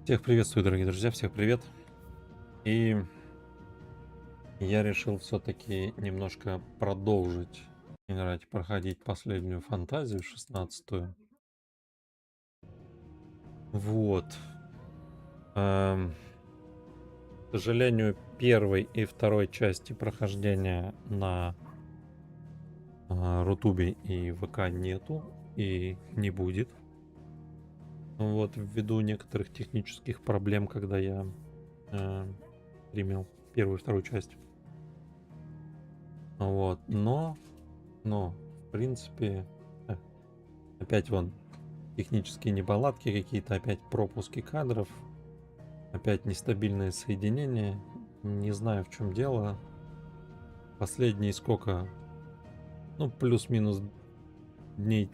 Всех приветствую, дорогие друзья, всех привет. И я решил все-таки немножко продолжить играть, проходить последнюю фантазию, 16-ю. Вот. Эм, К сожалению, первой и второй части прохождения на Рутубе и ВК нету и не будет. Вот, ввиду некоторых технических проблем, когда я э, стримил первую и вторую часть. Вот, но, в принципе, э, опять вон технические неполадки какие-то, опять пропуски кадров, опять нестабильное соединение. Не знаю, в чем дело. Последние сколько? Ну, плюс-минус дней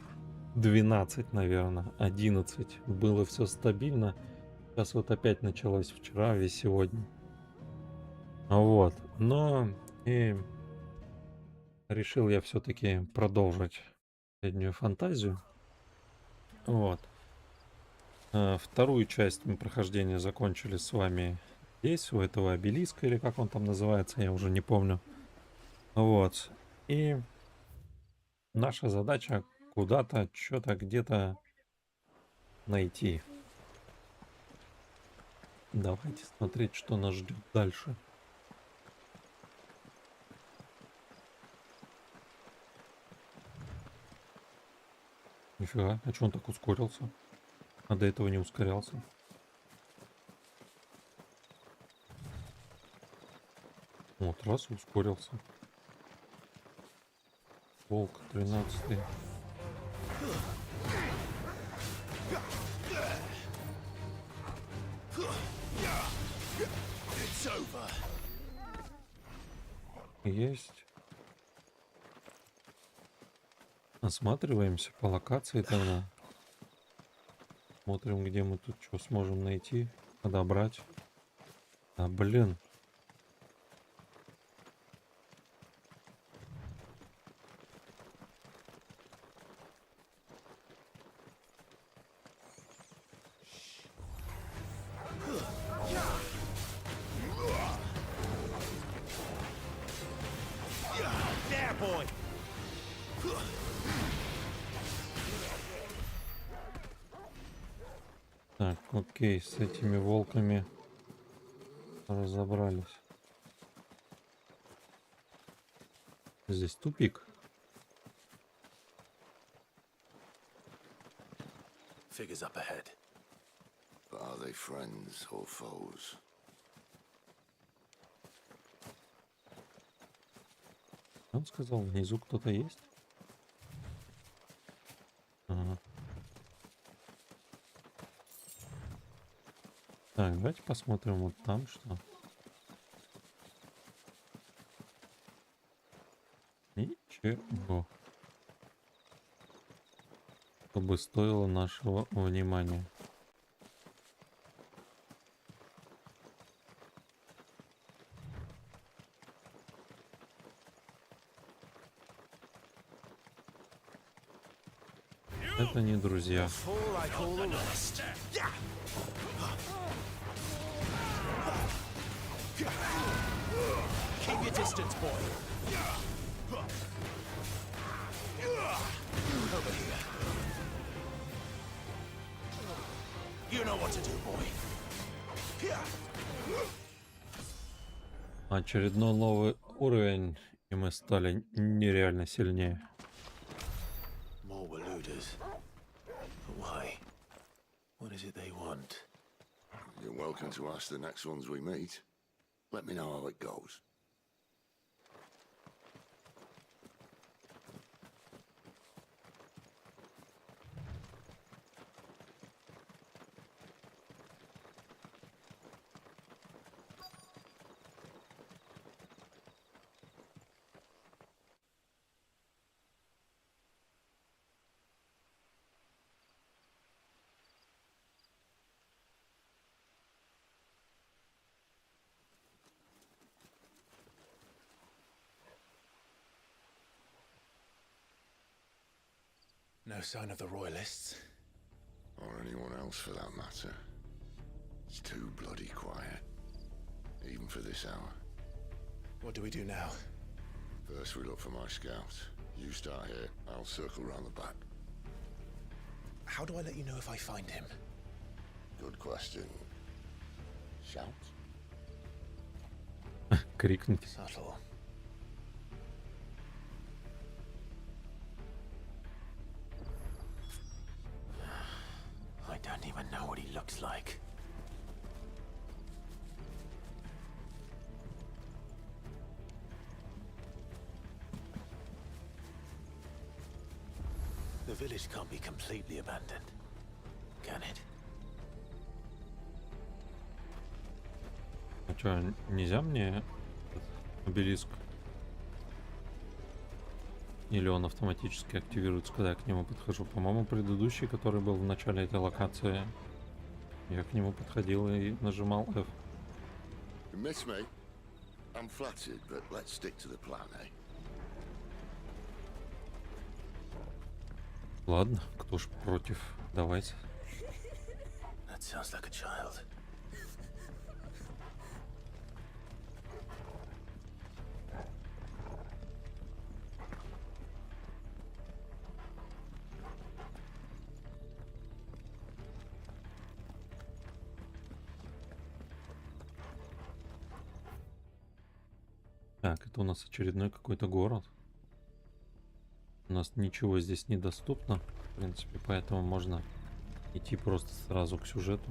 12, наверное, 11. Было все стабильно. Сейчас вот опять началось вчера и сегодня. Вот. Но и решил я все-таки продолжить последнюю фантазию. Вот. Вторую часть мы прохождения закончили с вами здесь, у этого обелиска, или как он там называется, я уже не помню. Вот. И наша задача куда-то, что-то, где-то найти. Давайте смотреть, что нас ждет дальше. Нифига, а что он так ускорился? А до этого не ускорялся. Вот, раз и ускорился. Волк 13-й. Есть. Осматриваемся по локации тогда. Смотрим, где мы тут что сможем найти, подобрать. А, блин. Так, окей, с этими волками разобрались. Здесь тупик. Figures up ahead. But are they friends or foes? Он сказал, внизу кто-то есть. Ага. Так, давайте посмотрим вот там что. Ничего. Чтобы стоило нашего внимания. Это не друзья. Keep your distance, boy. Over here. You know what to do, boy. Очередной новый уровень, и мы стали нереально сильнее. More Waluders. But why? What is it they want? You're welcome to ask the next ones we meet. Let me know how it goes. No sign of the Royalists. Or anyone else for that matter. It's too bloody quiet, even for this hour. What do we do now? First we look for my scouts. You start here, I'll circle round the back. How do I let you know if I find him? Good question. Shout? Крикнуть. Subtle. I don't even know what he looks like. The village can't be completely abandoned, can it? А чё, нельзя мне обелиск? Или он автоматически активируется, когда я к нему подхожу? По-моему, предыдущий, который был в начале этой локации, я к нему подходил и нажимал F. You miss me? I'm flattered, but let's stick to the plan, eh? Ладно, кто ж против? Давайте. That sounds like a child. Так, это у нас очередной какой-то город. У нас ничего здесь недоступно, в принципе, поэтому можно идти просто сразу к сюжету.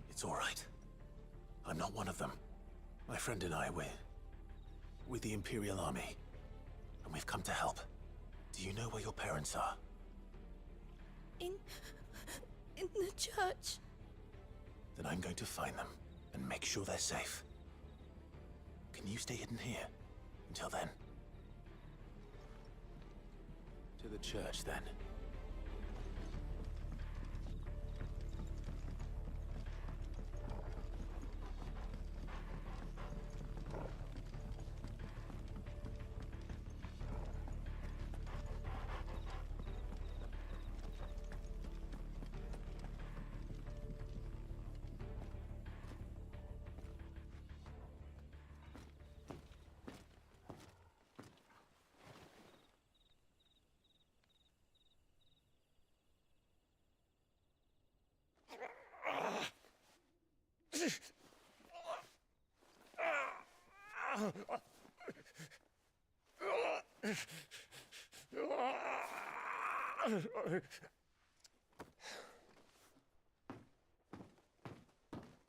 It's all right. I'm not one of them. My friend and I, we're with the Imperial Army, and we've come to help. Do you know where your parents are? In the church. Then I'm going to find them and make sure they're safe. Can you stay hidden here until then? To the church, then.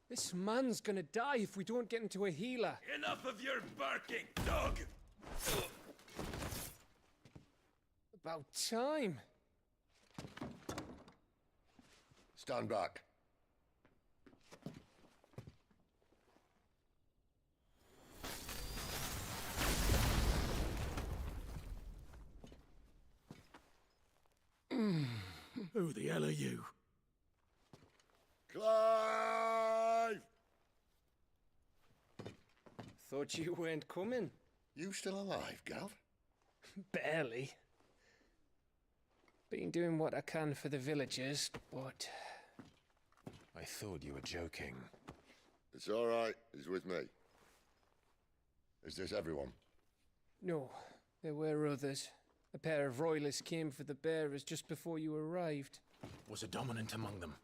This man's gonna die if we don't get into a healer. Enough of your barking, dog! About time. Stand back. Who the hell are you? Clive! Thought you weren't coming. You still alive, Gav? Barely. Been doing what I can for the villagers, but I thought you were joking. It's all right. He's with me. Is this everyone? no, there were others. A pair of royalists came for the bearers just before you arrived. Was a dominant among them?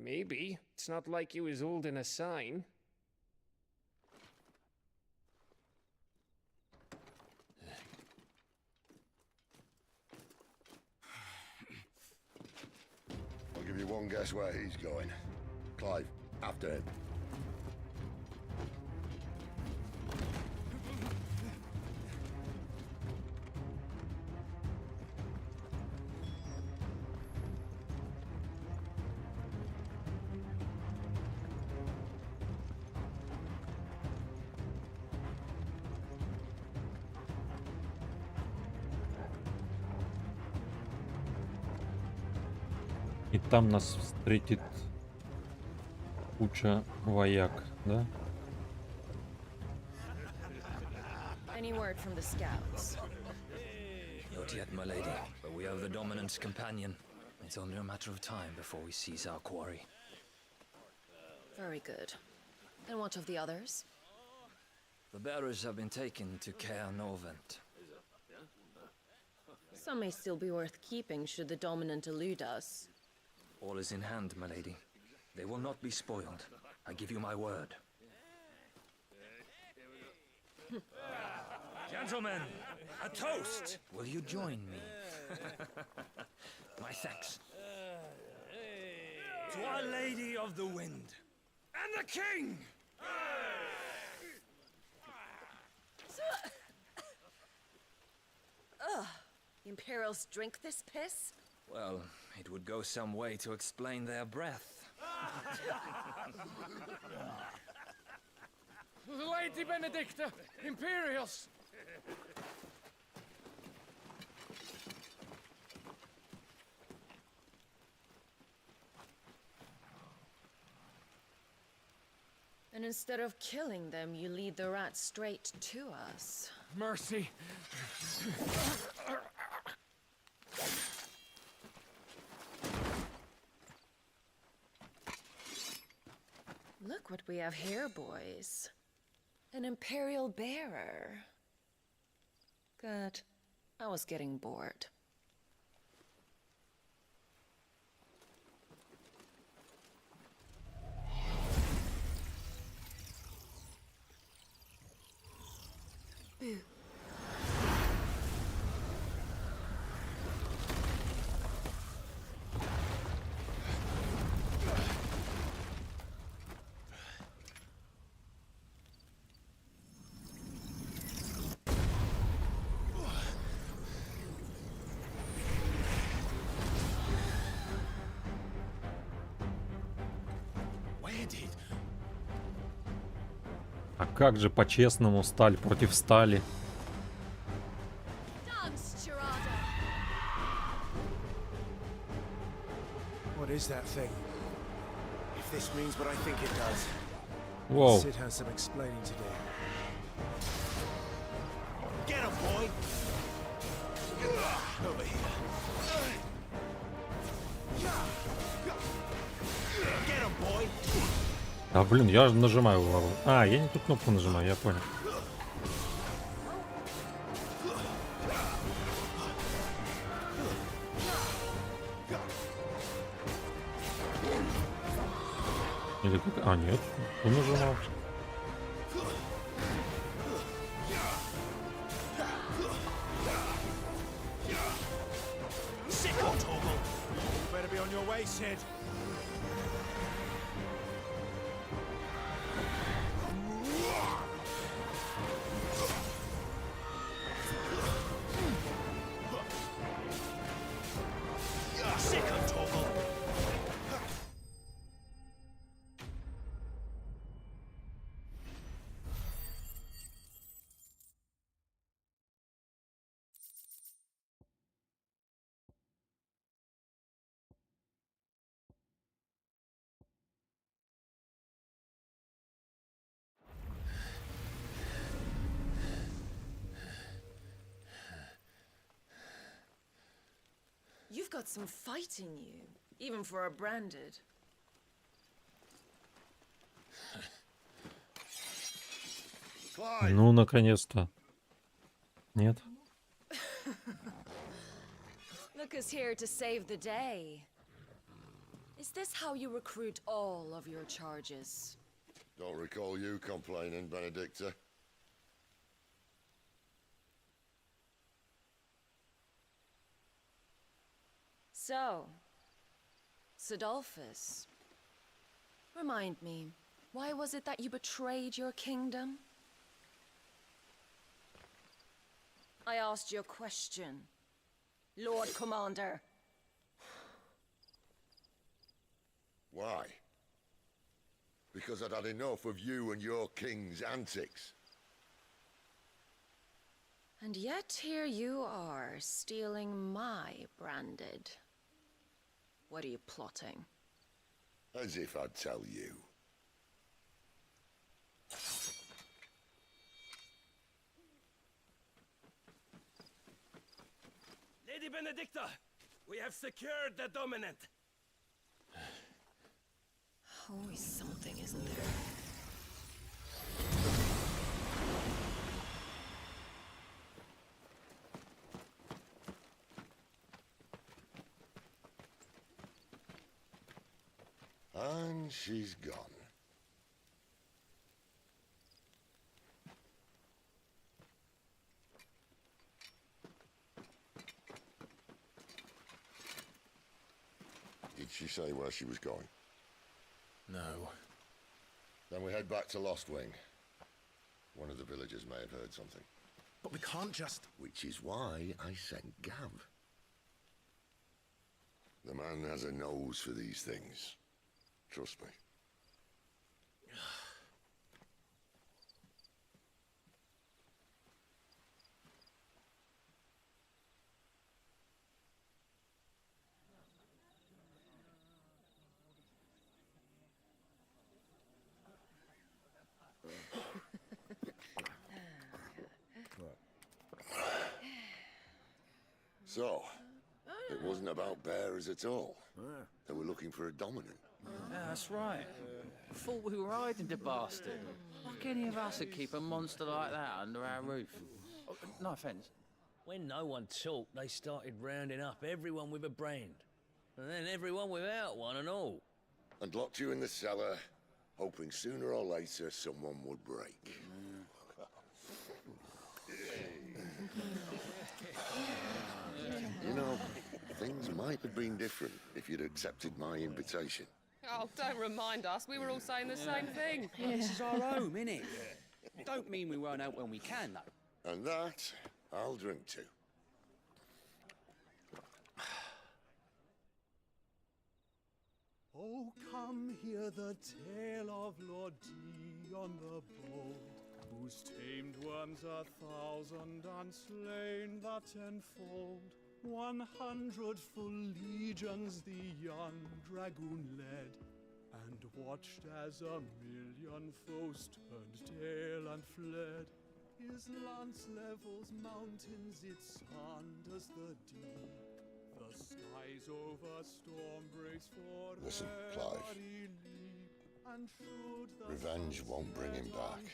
Maybe. It's not like he was holding a sign. I'll give you one guess where he's going. Clive, after him. И там нас встретит куча вояк, да? Any word from the scouts? Not yet, my lady, but we have the dominant's companion. It's only a matter of time before we seize our quarry. Very good. And what of the others? The bearers have been taken to Caer Norvent. Some may still be worth keeping should the dominant elude us. All is in hand, my lady. They will not be spoiled. I give you my word. Gentlemen, a toast! Will you join me? My thanks. To Our Lady of the Wind and the King! The Imperials drink this piss? Well, it would go some way to explain their breath. Lady Benedicta, Imperials! And instead of killing them, you lead the rats straight to us. Mercy. Look what we have here, boys. An Imperial bearer. Good. I was getting bored. Boo. Where did... А как же по-честному сталь против стали? Dance, Charada! What is that thing? If this means what I think it does, Воу. Sid has some explaining to do. Get him, boy! Over here. Get him, boy! А, блин, я же нажимаю. А, я не ту кнопку нажимаю, я понял. Или как... А, нет, ту нажимал. Better be on your way, Sid. You've got some fight in you, even for a branded. Ну, наконец-то. Нет? Look who's here to save the day. Is this how you recruit all of your charges? Don't recall you complaining, Benedicta. So, Sidolphus, remind me, why was it that you betrayed your kingdom? I asked you a question, Lord Commander. Why? Because I'd had enough of you and your king's antics. And yet here you are, stealing my branded. What are you plotting? As if I'd tell you. Lady Benedicta! We have secured the dominant! Always something, isn't there? And she's gone. Did she say where she was going? No. Then we head back to Lost Wing. One of the villagers may have heard something. But we can't just... Which is why I sent Gav. The man has a nose for these things. Trust me. So, it wasn't about bears at all. They were looking for a dominant. Yeah, that's right. Thought we were hiding the bastard. Like any of us would keep a monster like that under our roof. Oh, no offence. When no one talked, they started rounding up everyone with a brand. And then everyone without one and all. And locked you in the cellar, hoping sooner or later someone would break. You know, things might have been different if you'd accepted my invitation. Oh, don't remind us. We were all saying the same thing. This is our home, innit? Don't mean we won't out when we can, though. And that, I'll drink to. Oh, come hear the tale of Lord Dion the Bold, whose tamed worms 1,000 and slain the tenfold. 100 full legions the young dragoon led, and watched as 1,000,000 foes turned tail and fled. His lance levels mountains, it sanders the deep. The skies over storm breaks for Listen, Clive. every leap, and should the Revenge won't bring him sunset on back.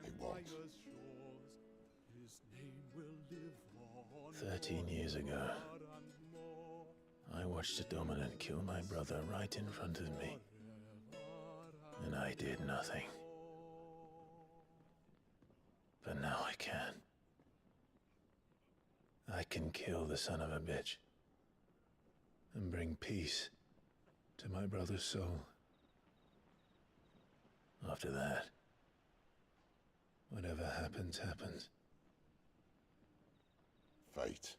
the It won't. empire's shores, his name will live on 13 years ago, more and more. I watched a dominant kill my brother right in front of me, and I did nothing. But now I can. I can kill the son of a bitch and bring peace to my brother's soul. After that, whatever happens, happens. Fate.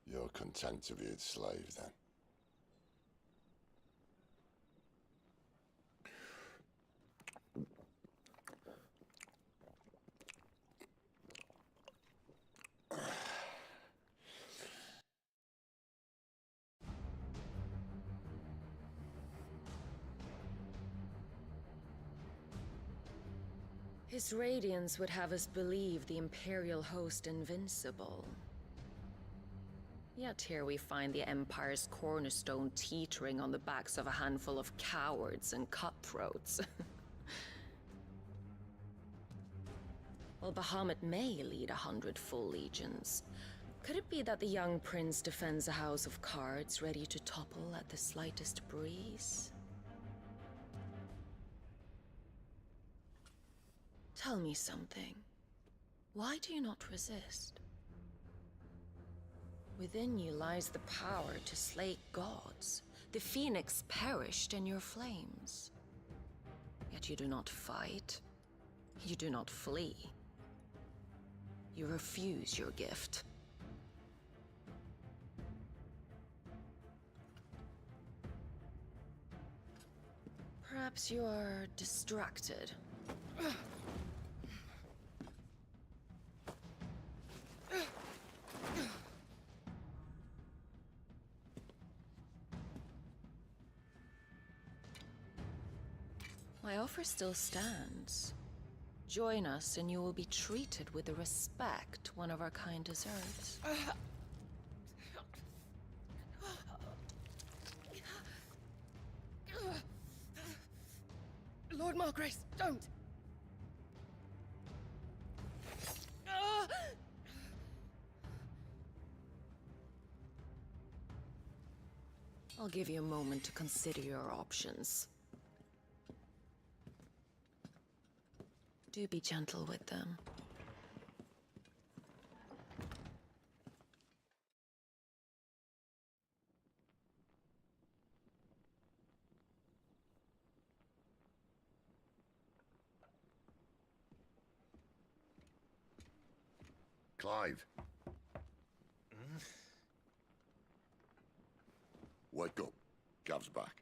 You're content to be its slave, then? His radiance would have us believe the Imperial host invincible. Yet here we find the Empire's cornerstone teetering on the backs of a handful of cowards and cutthroats. While Bahamut may lead 100 full legions, could it be that the young prince defends a house of cards ready to topple at the slightest breeze? Tell me something. Why do you not resist? Within you lies the power to slay gods. The phoenix perished in your flames. Yet you do not fight. You do not flee. You refuse your gift. Perhaps you are distracted. My offer still stands. Join us and you will be treated with the respect one of our kind deserves. Margrace, don't! Ah! I'll give you a moment to consider your options. Do be gentle with them. Clive. Wake up. Gav's back.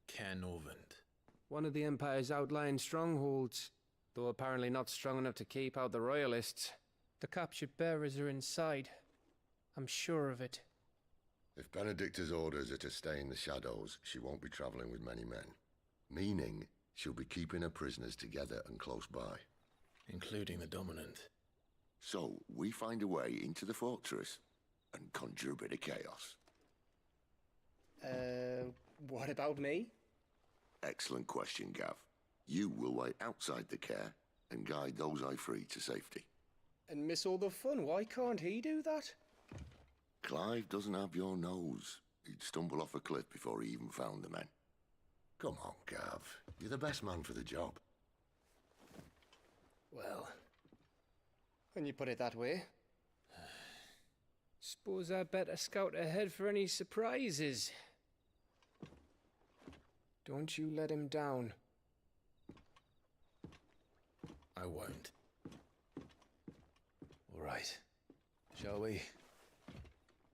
Cairnorvand. One of the Empire's outlying strongholds, though apparently not strong enough to keep out the Royalists. The captured bearers are inside. I'm sure of it. If Benedicta's orders are to stay in the shadows, she won't be traveling with many men. Meaning, she'll be keeping her prisoners together and close by. Including the Dominant. So, we find a way into the fortress and conjure a bit of chaos. What about me? Excellent question, Gav. You will wait outside the care and guide those I free to safety. And miss all the fun. Why can't he do that? Clive doesn't have your nose. He'd stumble off a cliff before he even found the men. Come on, Gav. You're the best man for the job. Well, when you put it that way. Suppose I'd better scout ahead for any surprises. Don't you let him down. I won't. All right. Shall we?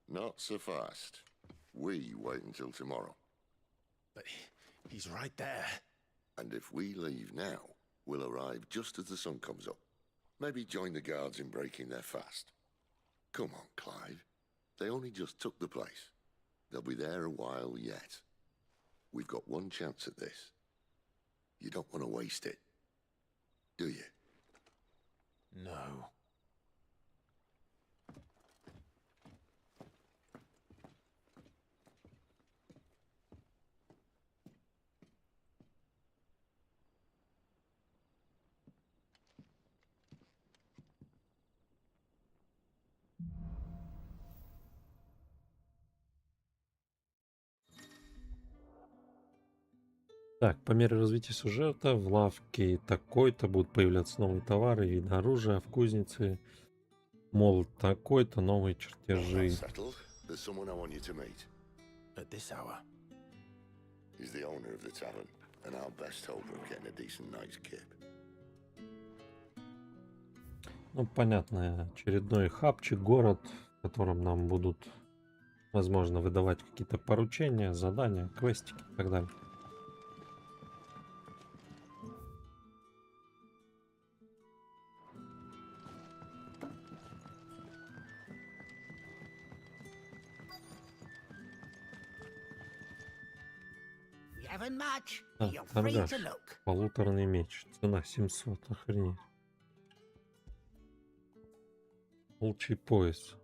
Not so fast. We wait until tomorrow. But he's right there. And if we leave now, we'll arrive just as the sun comes up. Maybe join the guards in breaking their fast. Come on, Clive. They only just took the place. They'll be there a while yet. We've got one chance at this. You don't want to waste it, do you? No. Так, по мере развития сюжета в лавке такой-то будут появляться новые товары, виды оружия, в кузнице молот такой-то, новые чертежи. There's someone I want you to meet. At this hour. He's the owner of the tavern, and our best hope of getting a decent night's kip. Ну, понятно, очередной хабчик, город, в котором нам будут, возможно, выдавать какие-то поручения, задания, квестики и так далее. А, торгаш. Полуторный меч. Цена 700. Охренеть. Волчий пояс.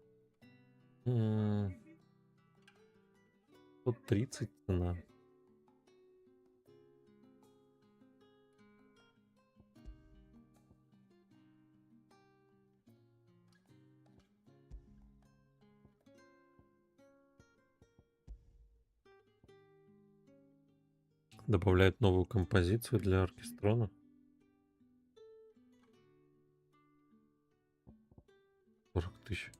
130 цена. Добавляет новую композицию для оркестрона. $40 000.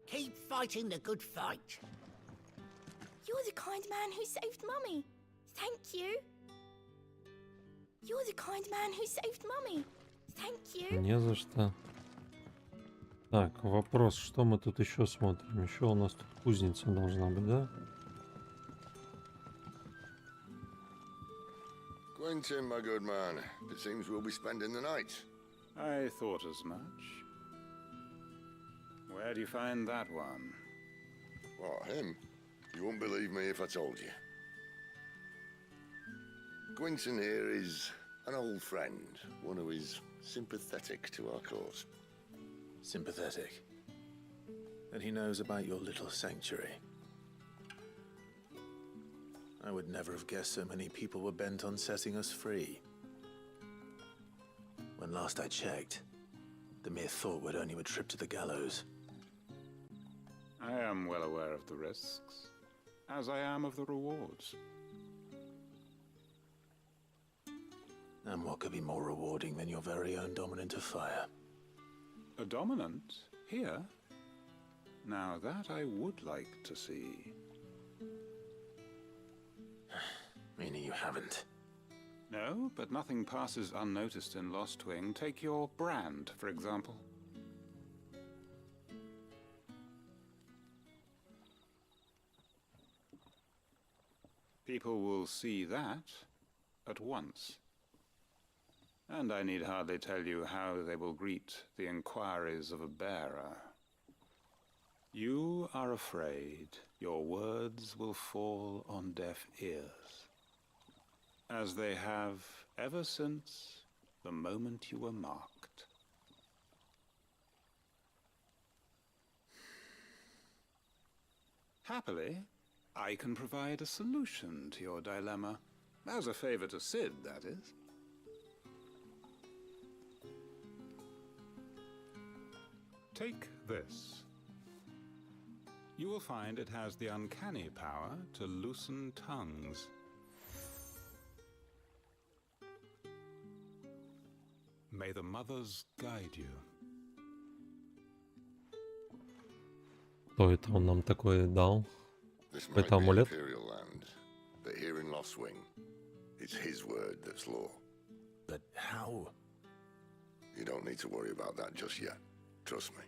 Keep fighting the good fight. You're the kind man who saved Mummy. Thank you. You're the kind man who saved Mummy. Thank you. Не за что. Так, вопрос, что мы тут еще смотрим? Еще у нас тут кузница должна быть, да? Quentin, my good man, it seems we'll be spending the night. I thought as much. Where do you find that one? What, him? You wouldn't believe me if I told you. Quentin here is an old friend, one who is sympathetic to our cause. sympathetic. That he knows about your little sanctuary. I would never have guessed so many people were bent on setting us free. When last I checked, the mere thought would earn you a trip to the gallows. I am well aware of the risks, as I am of the rewards. And what could be more rewarding than your very own dominant of fire? A dominant? Here? Now that I would like to see. Meaning you haven't? No, but nothing passes unnoticed in Lost Wing. Take your brand, for example. People will see that at once. And I need hardly tell you how they will greet the inquiries of a bearer. You are afraid your words will fall on deaf ears, as they have ever since the moment you were marked. Happily, I can provide a solution to your dilemma. As a favor to Sid, that is. Take this. You will find it has the uncanny power to loosen tongues. May the mothers guide you. Что это он нам такое дал? This might Какой-то be амулет? Imperial land, but here in Lost Wing, it's his word that's law. But how? You don't need to worry about that just yet. Trust me.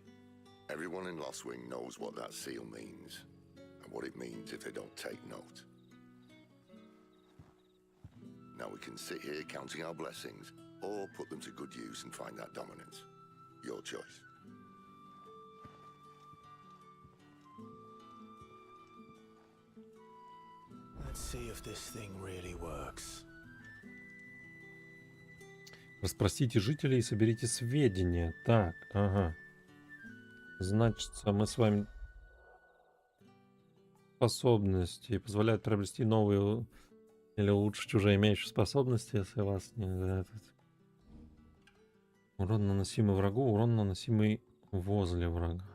Everyone in Lost Wing knows what that seal means, and what it means if they don't take note. Now we can sit here counting our blessings, or put them to good use and find that dominance. Your choice. Let's see if this thing really works. Расспросите жителей и соберите сведения. Так, ага. Значит, мы с вами способности позволяют приобрести новые или улучшить уже имеющие способности, если вас не... Урон, наносимый врагу, урон, наносимый возле врага.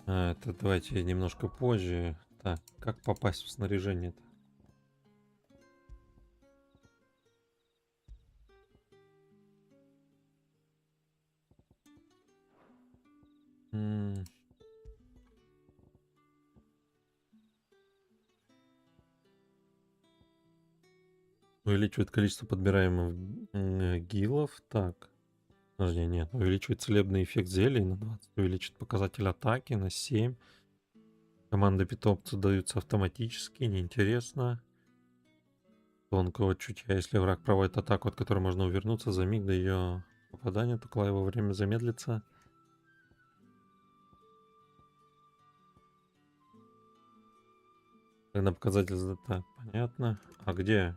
Это давайте немножко позже. Так, как попасть в снаряжение-то? Увеличивает количество подбираемых гилов. Так. Подожди, нет. Увеличивает целебный эффект зелий на 20. Увеличит показатель атаки на 7. Команды питомца даются автоматически. Неинтересно. Тонкого чутья. Если враг проводит атаку, от которой можно увернуться за миг до ее попадания, то его время замедлится. Когда показатель... Так, понятно. А где?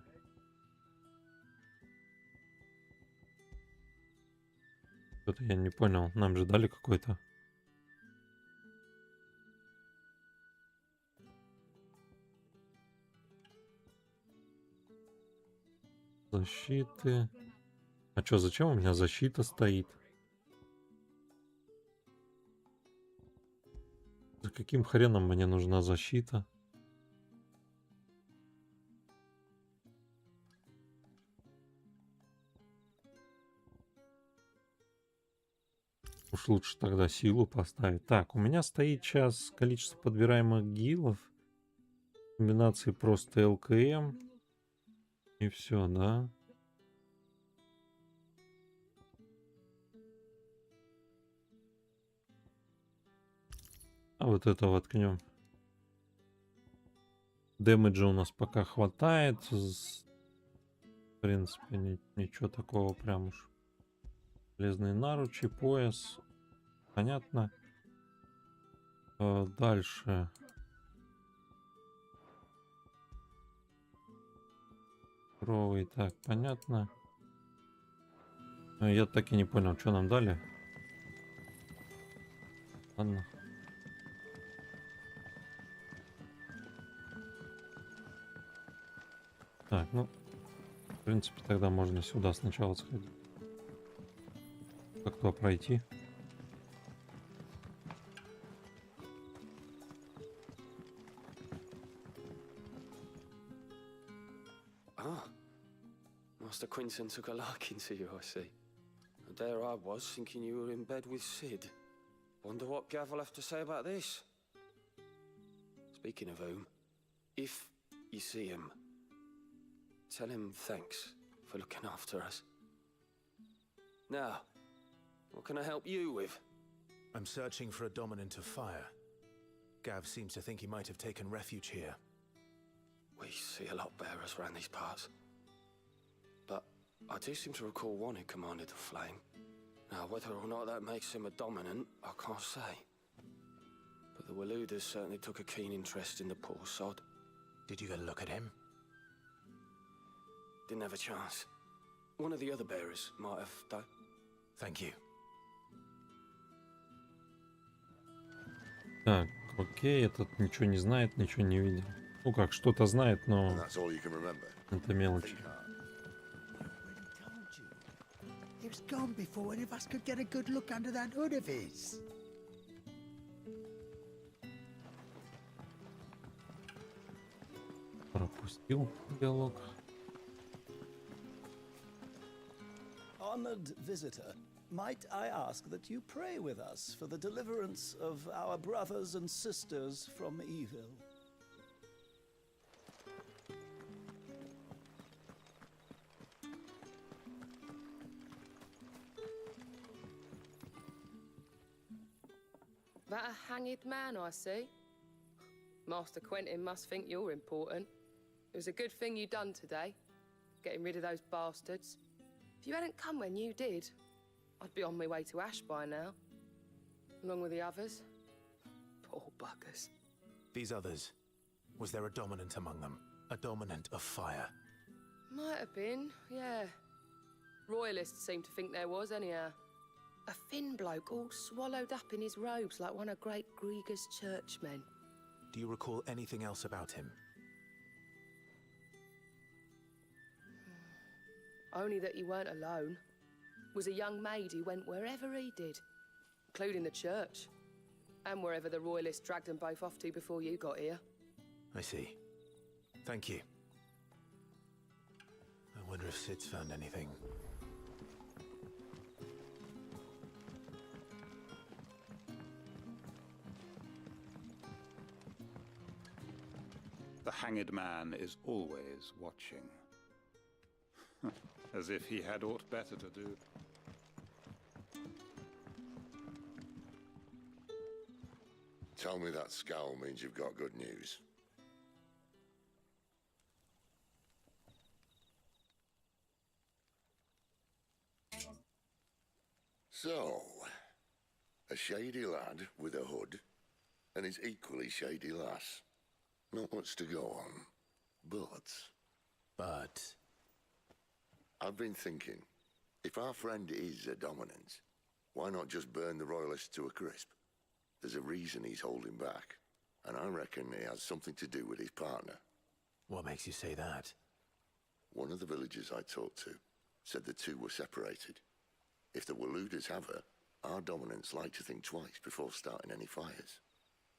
Что-то я не понял. Нам же дали какой-то. Защиты. А что, зачем у меня защита стоит? За каким хреном мне нужна защита? Уж лучше тогда силу поставить. Так, у меня стоит сейчас количество подбираемых гилов. Комбинации просто ЛКМ. И все, да? А вот это воткнем. Дэмэджа у нас пока хватает. В принципе, ничего такого прям уж. Железные наручи, пояс. Понятно. Дальше. Кровый, так, понятно. Я так и не понял, что нам дали. Ладно. Так, ну, в принципе, тогда можно сюда сначала сходить. Как-то пройти. Ah, Master Quinton took a liking to you, I see. And there I was, thinking you were in bed with Sid. Wonder what Gav will have to say about this. Speaking of whom, if you see him, tell him thanks for looking after us. Now, what can I help you with? I'm searching for a dominant of fire. Gav seems to think he might have taken refuge here. We see a lot bearers around these parts. But I do seem to recall one who commanded the flame. Now, whether or not that makes him a dominant, I can't say. But the Waluders certainly took a keen interest in the poor sod. Did you get a look at him? Didn't have a chance. One of the other bearers might have, though. Thank you. Так, окей, этот ничего не знает, ничего не видел. Ну как, что-то знает, но это мелочь. He was gone before any of us could get a good look under that hood of his. Пропустил диалог. Honored visitor, might I ask that you pray with us for the deliverance of our brothers and sisters from evil? That a hanged man, I see. Master Quentin must think you're important. It was a good thing you done today, getting rid of those bastards. If you hadn't come when you did, I'd be on my way to Ash by now, along with the others. Poor buggers. These others, was there a dominant among them? A dominant of fire? Might have been, yeah. Royalists seem to think there was, anyhow. A thin bloke all swallowed up in his robes like one of Great Grieger's churchmen. Do you recall anything else about him? Only that he weren't alone. Was a young maid who went wherever he did, including the church, and wherever the Royalists dragged them both off to before you got here. I see. Thank you. I wonder if Sid's found anything. The hanged man is always watching. As if he had aught better to do. Tell me that scowl means you've got good news. So, a shady lad with a hood, and his equally shady lass. Not much to go on, but... I've been thinking, if our friend is a dominant, why not just burn the Royalists to a crisp? There's a reason he's holding back, and I reckon he has something to do with his partner. What makes you say that? One of the villagers I talked to said the two were separated. If the Waluders have her, our dominants like to think twice before starting any fires.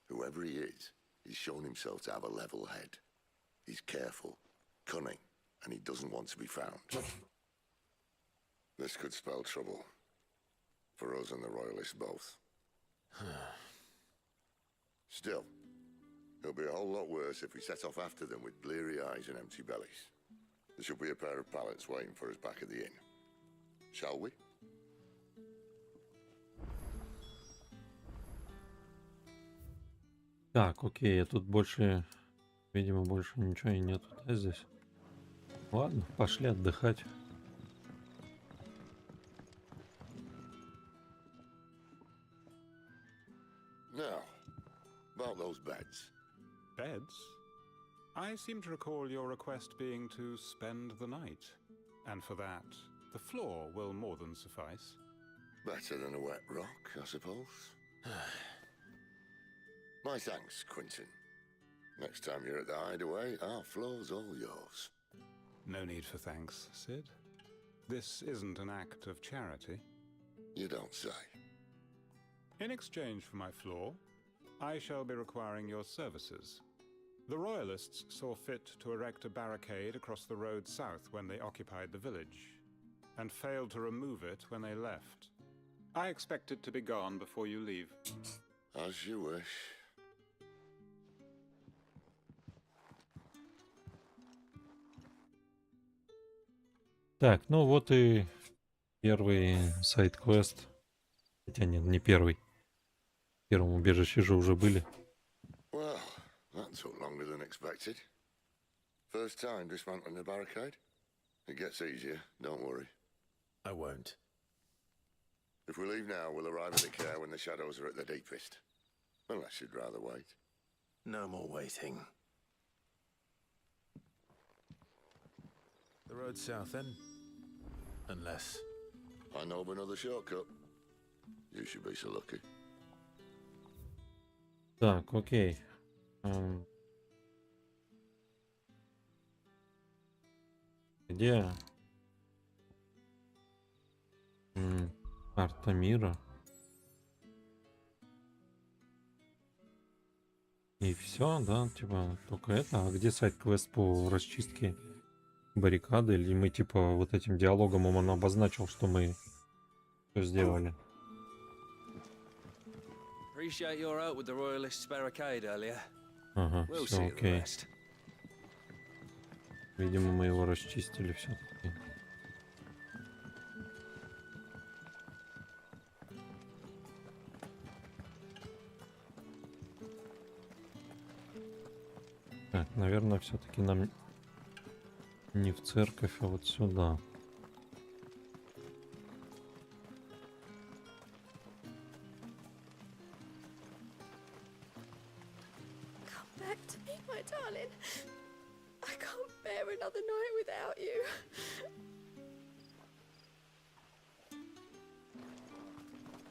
Whoever he is, he's shown himself to have a level head. He's careful, cunning, and he doesn't want to be found. This could spell trouble. For us and the Royalists both. Still, it'll be a whole lot worse if we set off after them with bleary eyes and empty bellies. There should be a pair of pallets waiting for us back at the inn. Shall we? Так, окей, тут больше, видимо, больше ничего и нету, да, здесь? Ладно, пошли отдыхать. Now, about those beds. Beds? I seem to recall your request being to spend the night. And for that, The floor will more than suffice. Better than a wet rock, I suppose. My thanks, Quentin. Next time you're at the hideaway, our floor's all yours. No need for thanks, Sid. This isn't an act of charity. You don't say. In exchange for my floor, I shall be requiring your services. The Royalists saw fit to erect a barricade across the road south when they occupied the village, and failed to remove it when they left. I expect it to be gone before you leave. As you wish. Так, ну вот и первый сайд-квест. Хотя нет, не первый. В первом убежище же уже были. Well, that took longer than expected. First time dismantling the barricade? It gets easier, don't worry. I won't. If we leave now, we'll arrive at the care when the shadows are at their deepest. Unless you'd rather wait. No more waiting. The road south then? Unless... I know of another shortcut. You should be so lucky. Так, окей. Где? Карта мира. И все, да, типа, только это. А где сайт-квест по расчистке баррикады? Или мы, типа, вот этим диалогом он обозначил, что мы все сделали? Appreciate your help with the Royalists' barricade earlier. Ага, We'll все see the окей. rest. Видимо, мы его расчистили все-таки. Так, наверное, все-таки нам не в церковь, а вот сюда. Come back to me, my darling. I can't bear another night without you.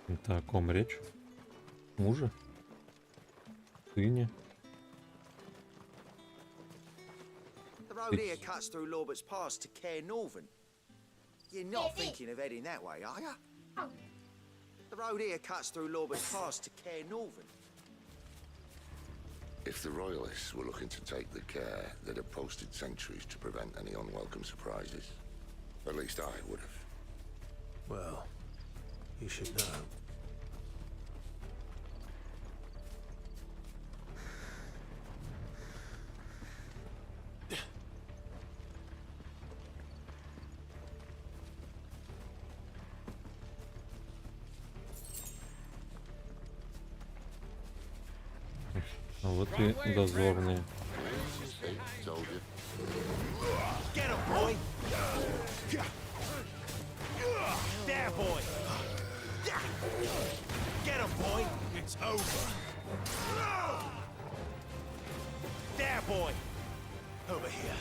Это о ком речь? Муже? Сыне? The road here cuts through Lorbert's Pass to Care Northern. You're not thinking of heading that way, are you? The road here cuts through Lorbert's Pass to Care Northern. If the Royalists were looking to take the care, they'd have posted sentries to prevent any unwelcome surprises. At least I would have. Well, you should know. А вот и дозорные. Get him, boy! There, boy! Get him, boy! It's over. There, boy! Over here.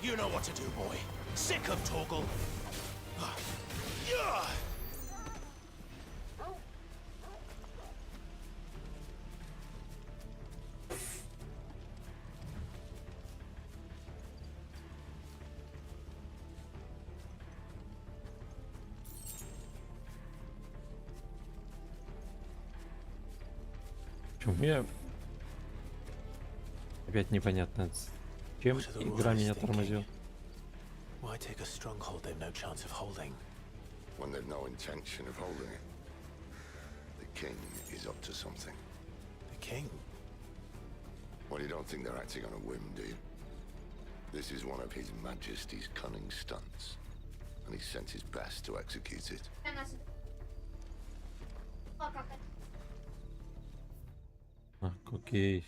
You know what to do, boy. Sick of Torgal. Почему я... Опять непонятно, чем игра меня тормозит. Why take a stronghold they've no chance of holding? When they've no intention of holding it. The king is up to something. The king? Well, you don't think they're acting on a whim, do you? This is one of His Majesty's cunning stunts, and he sent his best to execute it. Так, окей.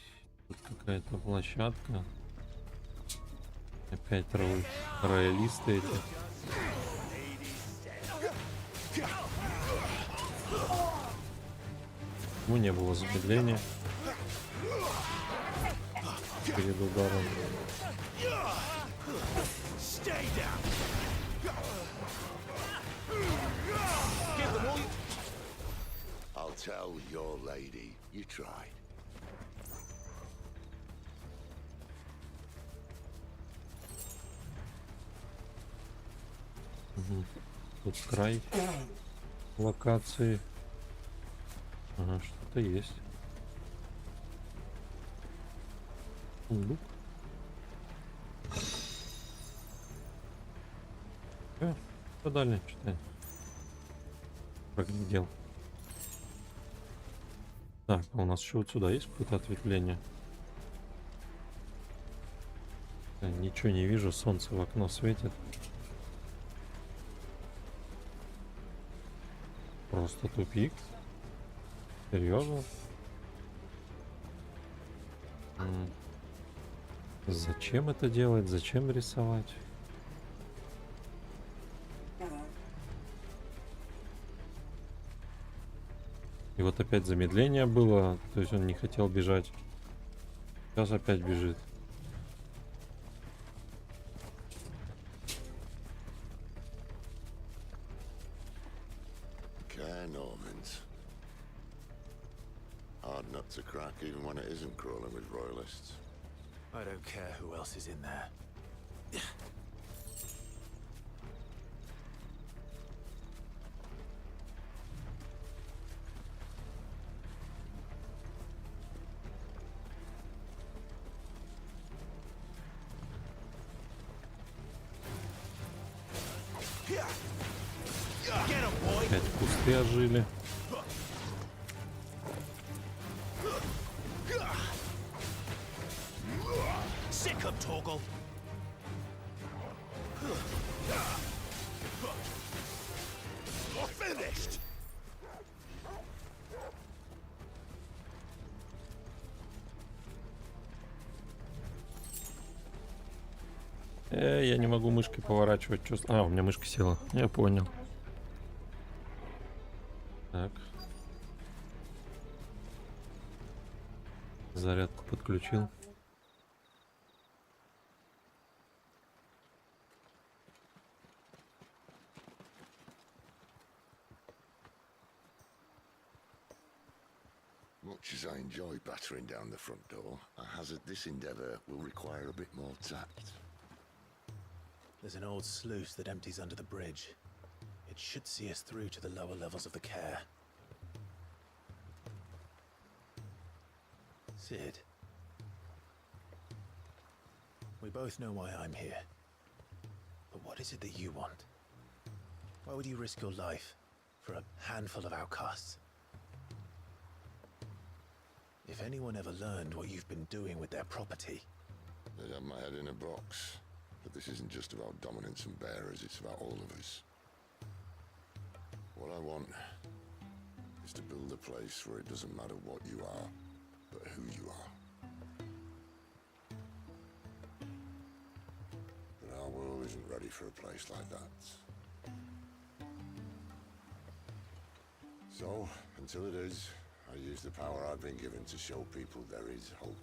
Тут какая-то площадка. Опять роялисты эти. Ну, не было замедления перед ударом. Well, your lady, you tried. Тут край локации. Ага, что-то есть. Сундук. Что далее? Читай. Проглядел. Так, а у нас еще вот сюда есть какое-то ответвление? Ничего не вижу, солнце в окно светит. Просто тупик. Серьезно? Зачем это делать? Зачем рисовать? И вот опять замедление было, то есть он не хотел бежать. Сейчас опять бежит. Hard nut to crack, even when it isn't crawling with royalists. I don't care who else is in there. Опять кусты ожили. Toggle. You're finished. Я не могу мышкой поворачивать. А, у меня мышка села. Я понял. Так. Зарядку подключил. Much as I enjoy battering down the front door, I hazard this endeavour will require a bit more tact. There's an old sluice that empties under the bridge. It should see us through to the lower levels of the care. Sid. We both know why I'm here. But what is it that you want? Why would you risk your life for a handful of outcasts? If anyone ever learned what you've been doing with their property... They'd have my head in a box. But this isn't just about dominance and bearers, it's about all of us. What I want is to build a place where it doesn't matter what you are, but who you are. But our world isn't ready for a place like that. So, until it is, I use the power I've been given to show people there is hope.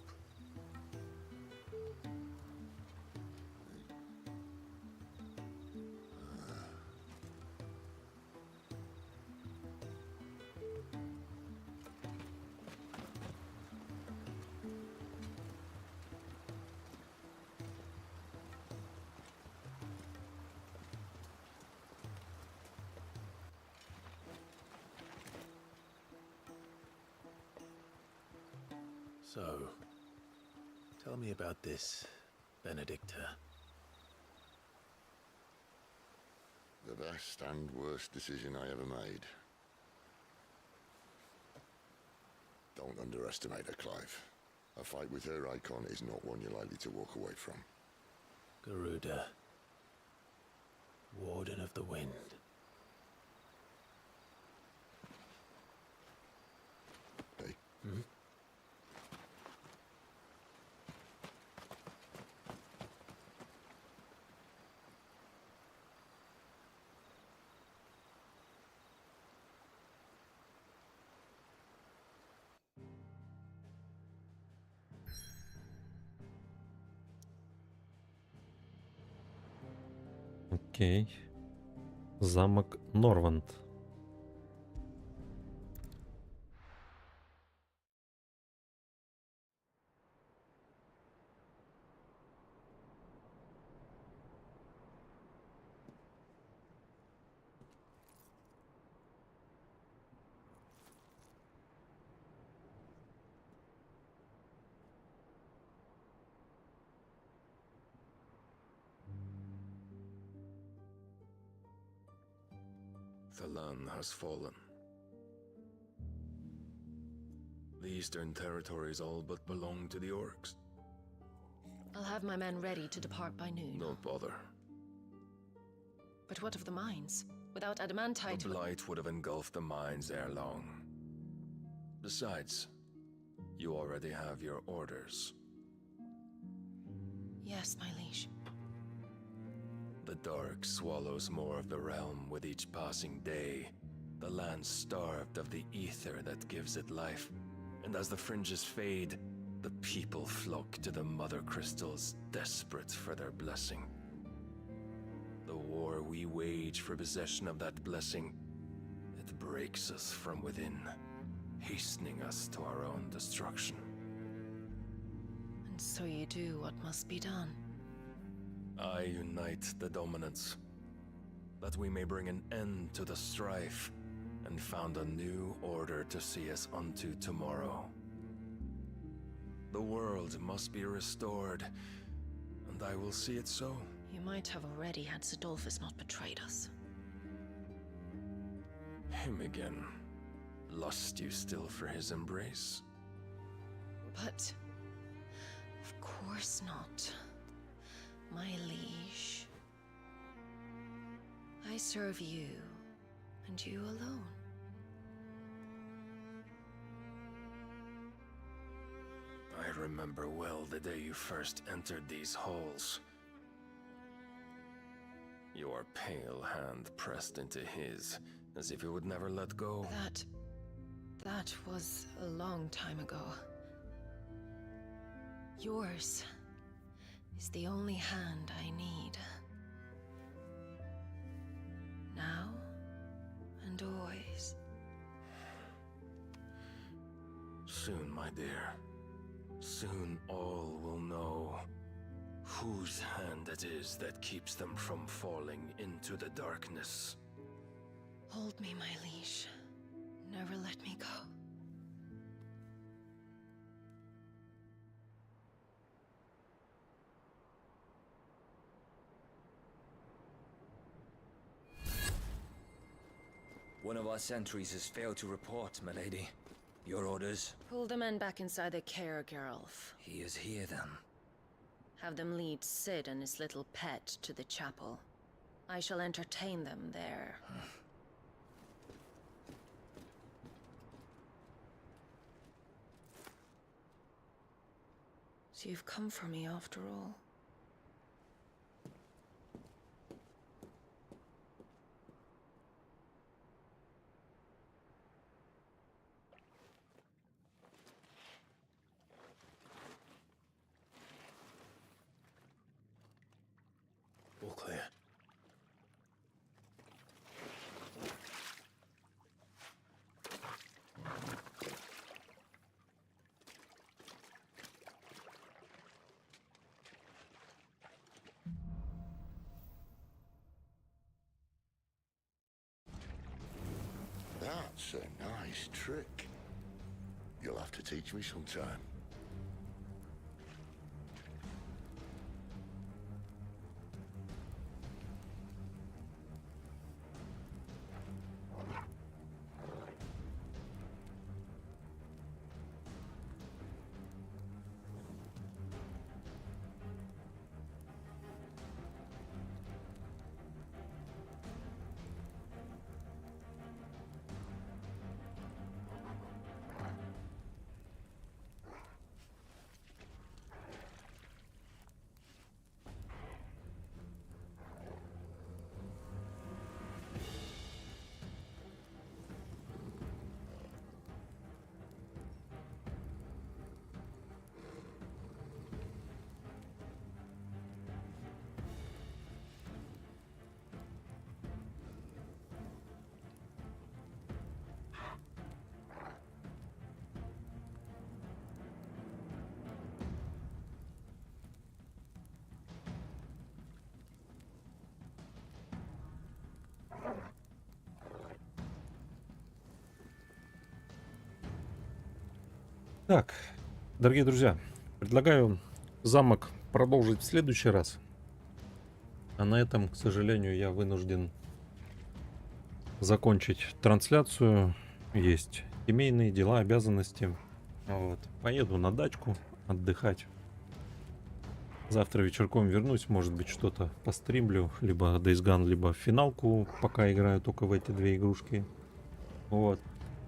So, tell me about this Benedicta. The best and worst decision I ever made. Don't underestimate her, Clive. A fight with her icon is not one you're likely to walk away from. Garuda. Warden of the Wind. Hey? Hmm? Окей. Замок Норванд. Thalan has fallen. The Eastern Territories all but belong to the orcs. I'll have my men ready to depart by noon. Don't bother. But what of the mines? Without adamantite... The blight would have engulfed the mines ere long. Besides, you already have your orders. Yes, my liege. The dark swallows more of the realm with each passing day. The land starved of the ether that gives it life. And as the fringes fade, the people flock to the mother crystals, desperate for their blessing. The war we wage for possession of that blessing, it breaks us from within, hastening us to our own destruction. And so you do what must be done. I unite the dominants, that we may bring an end to the strife, and found a new order to see us unto tomorrow. The world must be restored, and I will see it so. You might have already had Sidolphus not betrayed us. Him again. Lust you still for his embrace? But... of course not. My liege. I serve you, and you alone. I remember well the day you first entered these halls. Your pale hand pressed into his, as if it would never let go. That was a long time ago. Yours is the only hand I need. Now and always. Soon, my dear. Soon all will know whose hand it is that keeps them from falling into the darkness. Hold me, my liege. Never let me go. One of our sentries has failed to report, my lady. Your orders? Pull the men back inside their care, Geralf. He is here, then. Have them lead Sid and his little pet to the chapel. I shall entertain them there. So you've come for me after all. All clear. That's a nice trick. You'll have to teach me sometime. Так, дорогие друзья, предлагаю замок продолжить в следующий раз. А на этом, к сожалению, я вынужден закончить трансляцию. Есть семейные дела, обязанности. Вот. Поеду на дачку отдыхать. Завтра вечерком вернусь, может быть, что-то постримлю. Либо Days Gone, либо финалку, пока играю только в эти две игрушки. Вот.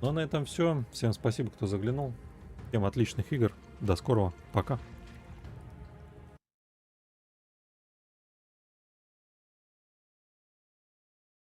Ну а на этом все. Всем спасибо, кто заглянул. Всем отличных игр. До скорого. Пока.